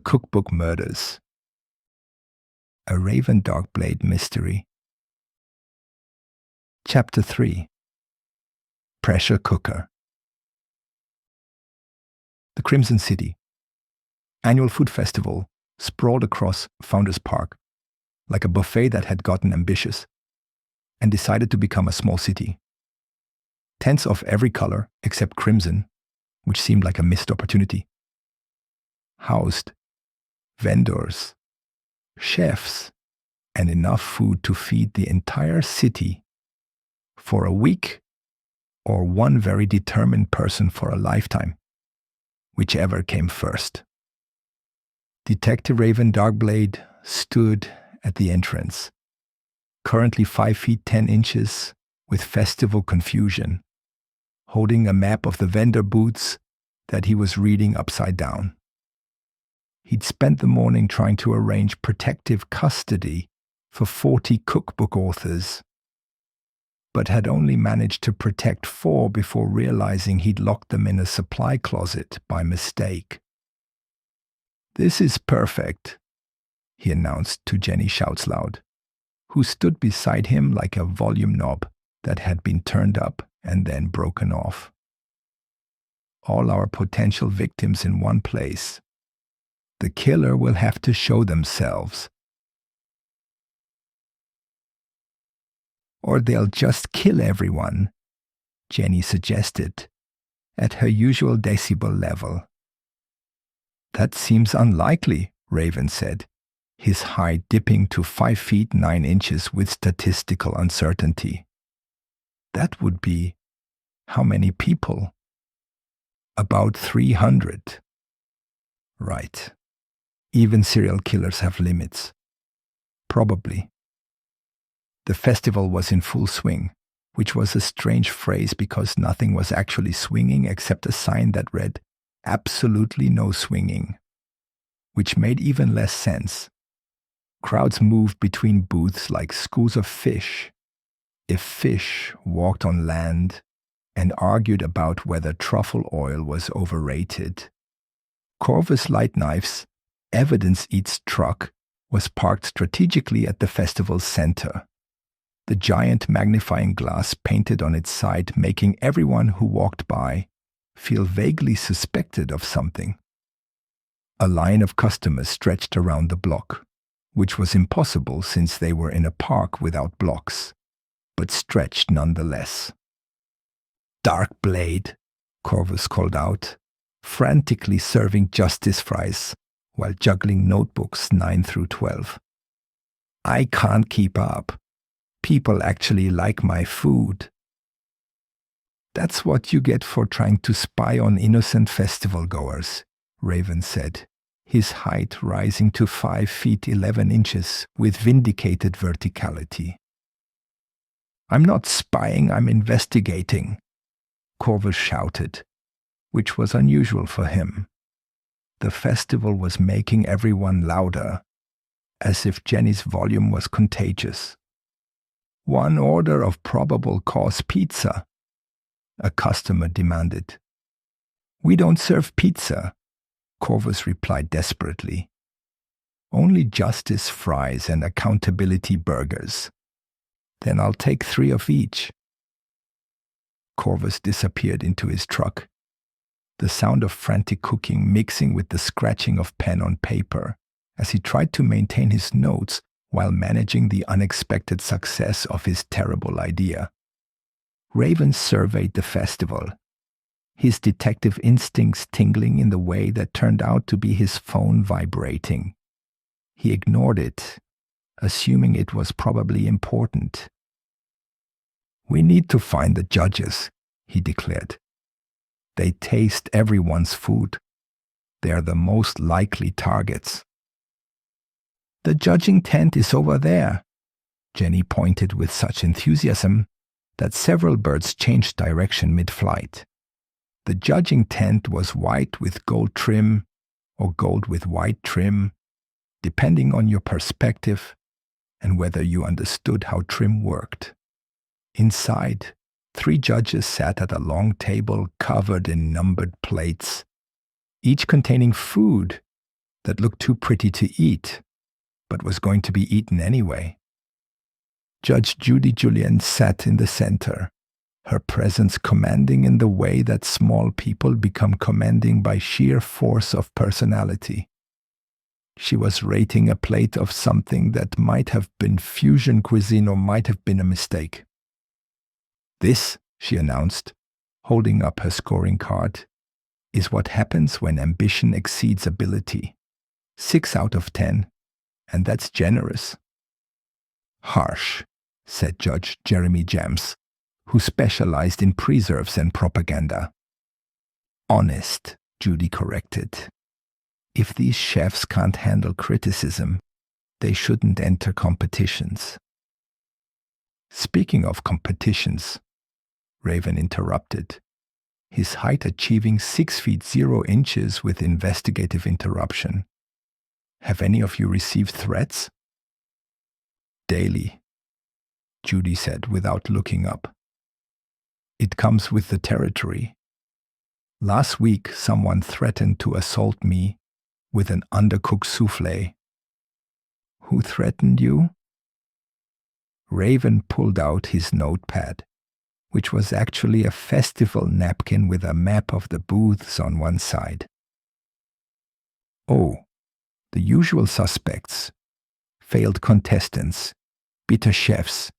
Cookbook Murders. A Raven Darkblade Mystery. Chapter 3. Pressure Cooker. The Crimson City. Annual food festival sprawled across Founders Park, like a buffet that had gotten ambitious and decided to become a small city. Tents of every color except crimson, which seemed like a missed opportunity, housed vendors, chefs, and enough food to feed the entire city for a week or one very determined person for a lifetime, whichever came first. Detective Raven Darkblade stood at the entrance, currently 5 feet 10 inches with festival confusion, holding a map of the vendor booths that he was reading upside down. He'd spent the morning trying to arrange protective custody for 40 cookbook authors, but had only managed to protect 4 before realizing he'd locked them in a supply closet by mistake. "This is perfect," he announced to Jenny Shoutsloud, who stood beside him like a volume knob that had been turned up and then broken off. "All our potential victims in one place. The killer will have to show themselves. Or they'll just kill everyone," Jenny suggested, at her usual decibel level. "That seems unlikely," Raven said, his height dipping to 5 feet 9 inches with statistical uncertainty. "That would be how many people?" "About 300. "Right. Even serial killers have limits." "Probably." The festival was in full swing, which was a strange phrase because nothing was actually swinging except a sign that read, "Absolutely no swinging," which made even less sense. Crowds moved between booths like schools of fish, if fish walked on land, and argued about whether truffle oil was overrated. Corvus Light Knife's Evidence Eats truck was parked strategically at the festival's center, the giant magnifying glass painted on its side making everyone who walked by feel vaguely suspected of something. A line of customers stretched around the block, which was impossible since they were in a park without blocks, but stretched nonetheless. "Darkblade," Corvus called out, frantically serving justice fries while juggling notebooks 9 through 12. "I can't keep up. People actually like my food." "That's what you get for trying to spy on innocent festival goers," Raven said, his height rising to 5 feet 11 inches with vindicated verticality. "I'm not spying, I'm investigating," Corvus shouted, which was unusual for him. The festival was making everyone louder, as if Jenny's volume was contagious. "1 order of probable cause pizza," a customer demanded. "We don't serve pizza," Corvus replied desperately. "Only justice fries and accountability burgers." "Then I'll take 3 of each." Corvus disappeared into his truck, the sound of frantic cooking mixing with the scratching of pen on paper as he tried to maintain his notes while managing the unexpected success of his terrible idea. Raven surveyed the festival, his detective instincts tingling in the way that turned out to be his phone vibrating. He ignored it, assuming it was probably important. "We need to find the judges," he declared. "They taste everyone's food. They are the most likely targets." "The judging tent is over there," Jenny pointed with such enthusiasm that several birds changed direction mid-flight. The judging tent was white with gold trim or gold with white trim, depending on your perspective and whether you understood how trim worked. Inside, 3 judges sat at a long table covered in numbered plates, each containing food that looked too pretty to eat, but was going to be eaten anyway. Judge Judy Julienne sat in the center, her presence commanding in the way that small people become commanding by sheer force of personality. She was rating a plate of something that might have been fusion cuisine or might have been a mistake. "This," she announced, holding up her scoring card, "is what happens when ambition exceeds ability. 6 out of 10, and that's generous." "Harsh," said Judge Jeremy Jams, who specialized in preserves and propaganda. "Honest," Judy corrected. "If these chefs can't handle criticism, they shouldn't enter competitions." "Speaking of competitions," Raven interrupted, his height achieving 6 feet 0 inches with investigative interruption. "Have any of you received threats?" "Daily," Judy said without looking up. "It comes with the territory. Last week, someone threatened to assault me with an undercooked soufflé." "Who threatened you?" Raven pulled out his notepad, which was actually a festival napkin with a map of the booths on one side. "Oh, the usual suspects. Failed contestants, bitter chefs,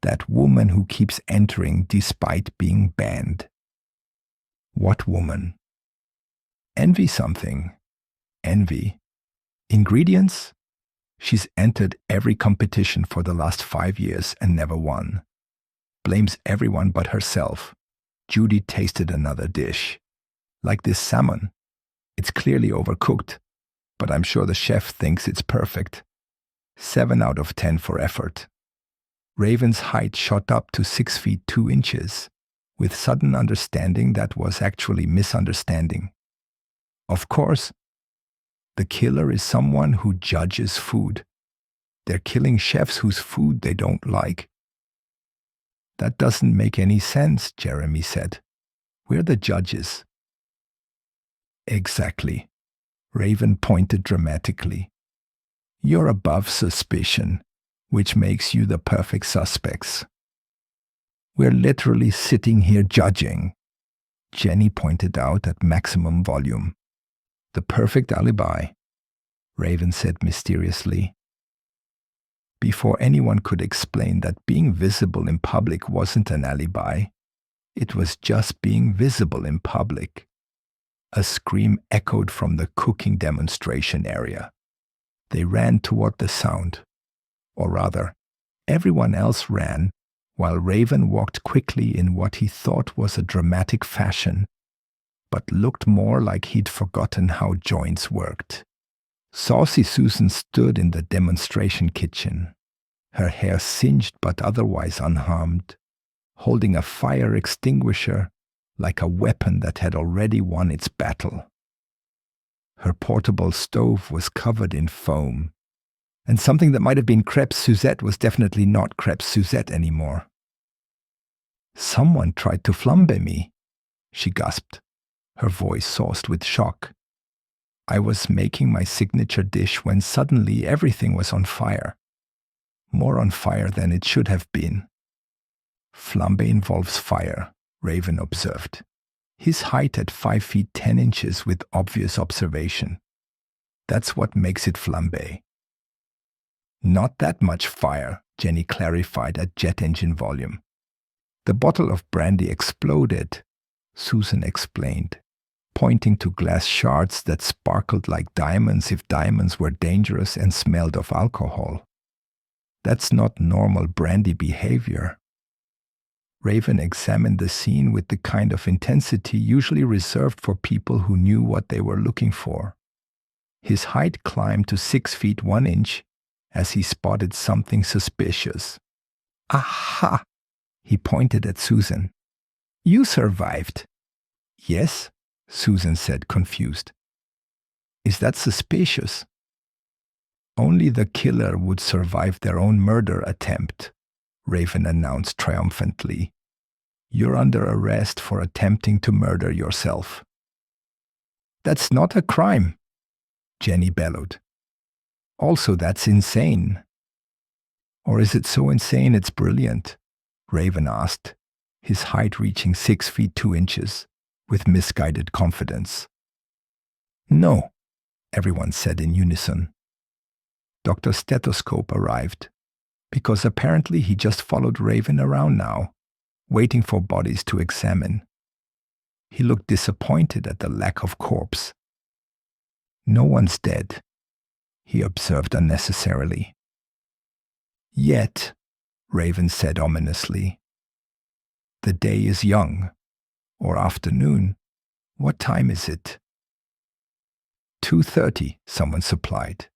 that woman who keeps entering despite being banned." "What woman?" "Envy something. Envy. Ingredients? She's entered every competition for the last 5 years and never won. Blames everyone but herself." Judy tasted another dish. "Like this salmon. It's clearly overcooked, but I'm sure the chef thinks it's perfect. 7 out of 10 for effort." Raven's height shot up to 6 feet 2 inches, with sudden understanding that was actually misunderstanding. "Of course, the killer is someone who judges food. They're killing chefs whose food they don't like." "That doesn't make any sense," Jeremy said. "We're the judges." "Exactly," Raven pointed dramatically. "You're above suspicion, which makes you the perfect suspects." "We're literally sitting here judging," Jenny pointed out at maximum volume. "The perfect alibi," Raven said mysteriously. Before anyone could explain that being visible in public wasn't an alibi, it was just being visible in public. A scream echoed from the cooking demonstration area. They ran toward the sound. Or rather, everyone else ran, while Raven walked quickly in what he thought was a dramatic fashion, but looked more like he'd forgotten how joints worked. Saucy Susan stood in the demonstration kitchen, her hair singed but otherwise unharmed, holding a fire extinguisher like a weapon that had already won its battle. Her portable stove was covered in foam, and something that might have been crêpe Suzette was definitely not crêpe Suzette anymore. "Someone tried to flambe me," she gasped, her voice sauced with shock. "I was making my signature dish when suddenly everything was on fire. More on fire than it should have been." "Flambe involves fire," Raven observed, his height at 5 feet 10 inches with obvious observation. "That's what makes it flambe." "Not that much fire," Jenny clarified at jet engine volume. "The bottle of brandy exploded," Susan explained, pointing to glass shards that sparkled like diamonds if diamonds were dangerous and smelled of alcohol. "That's not normal brandy behavior." Raven examined the scene with the kind of intensity usually reserved for people who knew what they were looking for. His height climbed to 6 feet 1 inch as he spotted something suspicious. "Aha!" He pointed at Susan. "You survived." "Yes," Susan said, confused. "Is that suspicious?" "Only the killer would survive their own murder attempt," Raven announced triumphantly. "You're under arrest for attempting to murder yourself." "That's not a crime." Jenny bellowed. Also, that's insane. Or is it so insane it's brilliant? Raven asked, his height reaching 6 feet 2 inches, with misguided confidence. No, everyone said in unison. Dr. Stethoscope arrived, because apparently he just followed Raven around now, waiting for bodies to examine. He looked disappointed at the lack of corpse. No one's dead, he observed unnecessarily. Yet, Raven said ominously. The day is young, or afternoon. What time is it? 2:30, someone supplied.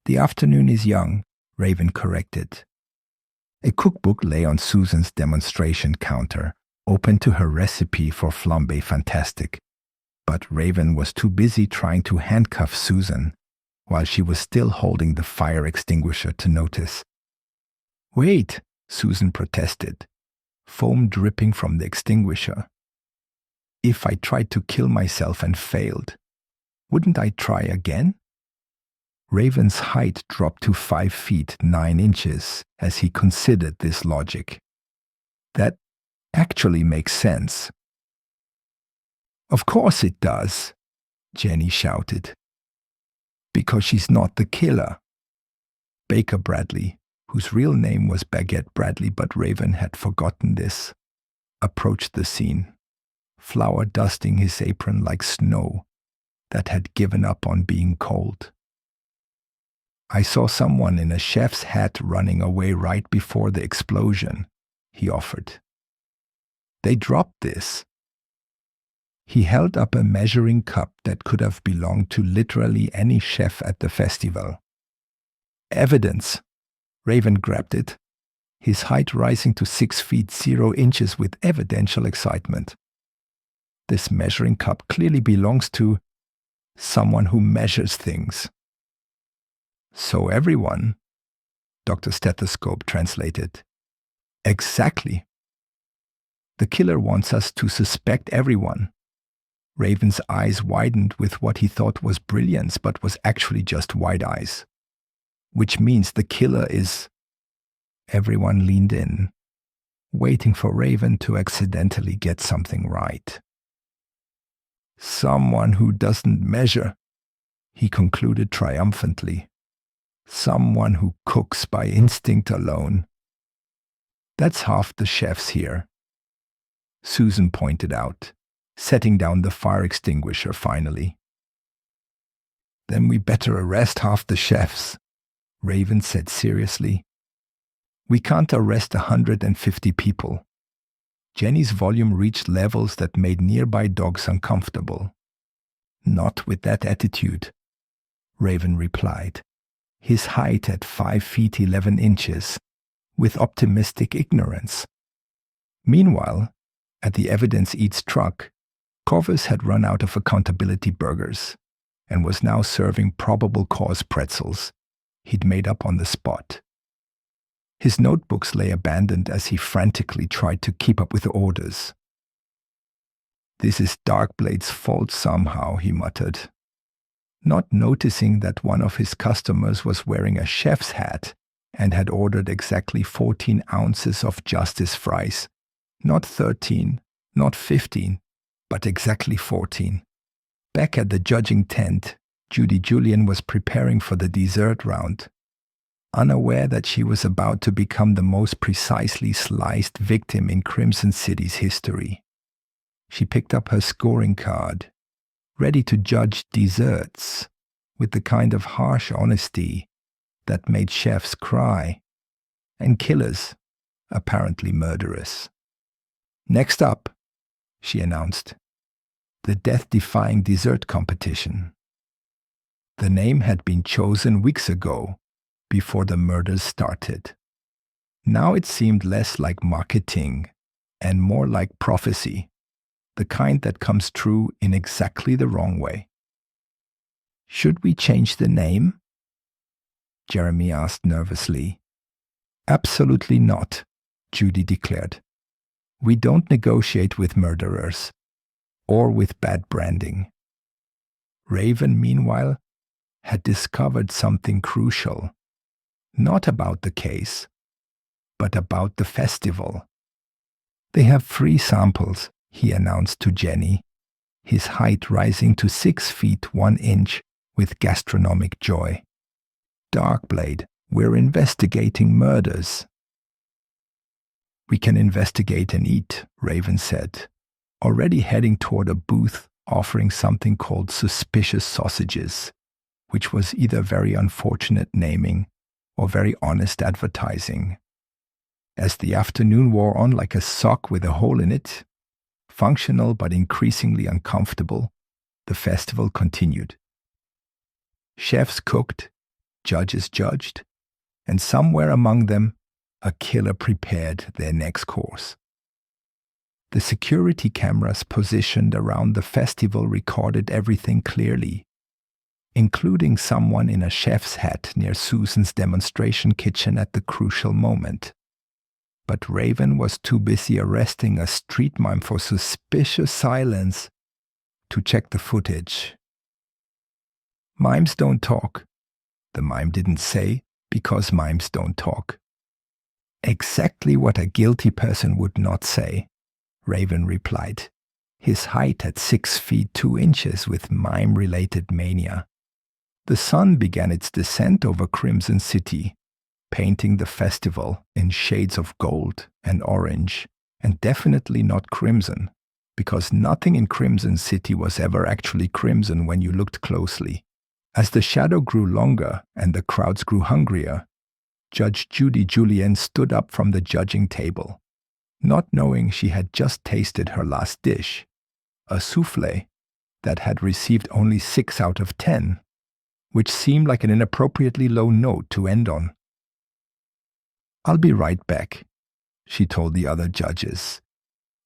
The afternoon is young, Raven corrected. A cookbook lay on Susan's demonstration counter, open to her recipe for flambéed fantastic, but Raven was too busy trying to handcuff Susan, while she was still holding the fire extinguisher to notice. Wait, Susan protested, foam dripping from the extinguisher. If I tried to kill myself and failed, wouldn't I try again? Raven's height dropped to 5 feet 9 inches as he considered this logic. That actually makes sense. Of course it does, Jenny shouted. Because she's not the killer. Baker Bradley, whose real name was Baguette Bradley but Raven had forgotten this, approached the scene, flour dusting his apron like snow that had given up on being cold. I saw someone in a chef's hat running away right before the explosion, he offered. They dropped this. He held up a measuring cup that could have belonged to literally any chef at the festival. Evidence. Raven grabbed it, his height rising to 6 feet 0 inches with evidential excitement. This measuring cup clearly belongs to someone who measures things. So everyone, Dr. Stethoscope translated. Exactly. The killer wants us to suspect everyone. Raven's eyes widened with what he thought was brilliance but was actually just wide eyes. Which means the killer is... Everyone leaned in, waiting for Raven to accidentally get something right. Someone who doesn't measure, he concluded triumphantly. Someone who cooks by instinct alone. That's half the chefs here, Susan pointed out, setting down the fire extinguisher finally. Then we better arrest half the chefs, Raven said seriously. We can't arrest 150 people. Jenny's volume reached levels that made nearby dogs uncomfortable. Not with that attitude, Raven replied, his height at 5 feet 11 inches, with optimistic ignorance. Meanwhile, at the Evidence Eats truck, Corvus had run out of accountability burgers and was now serving probable cause pretzels he'd made up on the spot. His notebooks lay abandoned as he frantically tried to keep up with the orders. This is Darkblade's fault somehow, he muttered, not noticing that one of his customers was wearing a chef's hat and had ordered exactly 14 ounces of Justice fries. Not 13, not 15, but exactly 14. Back at the judging tent, Judy Julienne was preparing for the dessert round, unaware that she was about to become the most precisely sliced victim in Crimson City's history. She picked up her scoring card, ready to judge desserts with the kind of harsh honesty that made chefs cry, and killers apparently murderous. Next up, she announced, the Death-Defying Dessert competition. The name had been chosen weeks ago, before the murders started. Now it seemed less like marketing and more like prophecy, the kind that comes true in exactly the wrong way. Should we change the name? Jeremy asked nervously. Absolutely not, Judy declared. We don't negotiate with murderers, or with bad branding. Raven, meanwhile, had discovered something crucial, not about the case, but about the festival. "They have 3 samples," he announced to Jenny, his height rising to 6 feet 1 inch with gastronomic joy. "Darkblade, we're investigating murders." "We can investigate and eat," Raven said, already heading toward a booth offering something called suspicious sausages, which was either very unfortunate naming or very honest advertising. As the afternoon wore on like a sock with a hole in it, functional but increasingly uncomfortable, the festival continued. Chefs cooked, judges judged, and somewhere among them, a killer prepared their next course. The security cameras positioned around the festival recorded everything clearly, including someone in a chef's hat near Susan's demonstration kitchen at the crucial moment. But Raven was too busy arresting a street mime for suspicious silence to check the footage. "Mimes don't talk," the mime didn't say, because mimes don't talk. "Exactly what a guilty person would not say," Raven replied, his height at 6 feet 2 inches with mime-related mania. The sun began its descent over Crimson City, painting the festival in shades of gold and orange, and definitely not crimson, because nothing in Crimson City was ever actually crimson when you looked closely. As the shadow grew longer and the crowds grew hungrier, Judge Judy Julienne stood up from the judging table, not knowing she had just tasted her last dish, a soufflé that had received only 6 out of 10, which seemed like an inappropriately low note to end on. "I'll be right back," she told the other judges.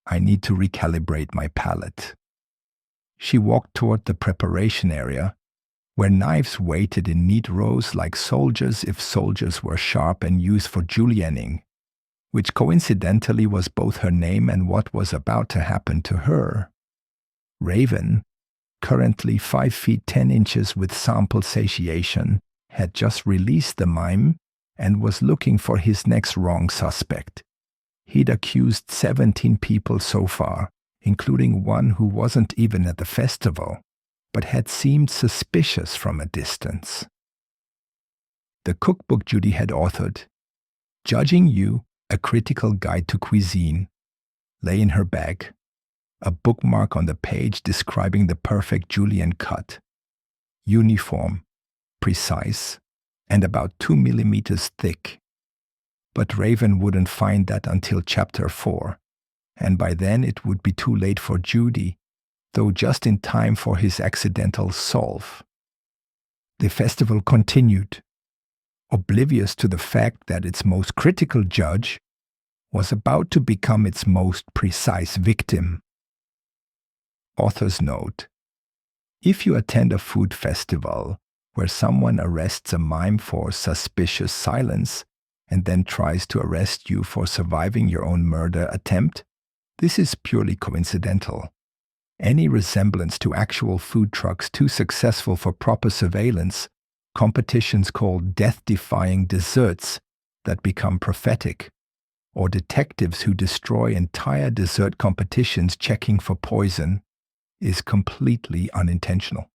"I need to recalibrate my palate." She walked toward the preparation area, where knives waited in neat rows like soldiers if soldiers were sharp and used for julienning, which coincidentally was both her name and what was about to happen to her. Raven, currently 5 feet 10 inches with sample satiation, had just released the mime and was looking for his next wrong suspect. He'd accused 17 people so far, including one who wasn't even at the festival, but had seemed suspicious from a distance. The cookbook Judy had authored, Judging You, A Critical Guide to Cuisine, lay in her bag, a bookmark on the page describing the perfect julienne cut, uniform, precise, and about 2 millimeters thick. But Raven wouldn't find that until chapter 4, and by then it would be too late for Judy, though just in time for his accidental solve. The festival continued, oblivious to the fact that its most critical judge was about to become its most precise victim. Author's note: if you attend a food festival where someone arrests a mime for suspicious silence and then tries to arrest you for surviving your own murder attempt, this is purely coincidental. Any resemblance to actual food trucks too successful for proper surveillance, competitions called Death-Defying Desserts that become prophetic, or detectives who destroy entire dessert competitions checking for poison, is completely unintentional.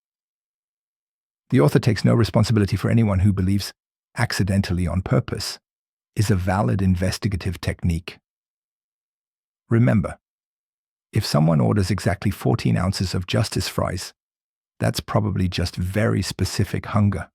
The author takes no responsibility for anyone who believes accidentally on purpose is a valid investigative technique. Remember, if someone orders exactly 14 ounces of Justice fries, that's probably just very specific hunger.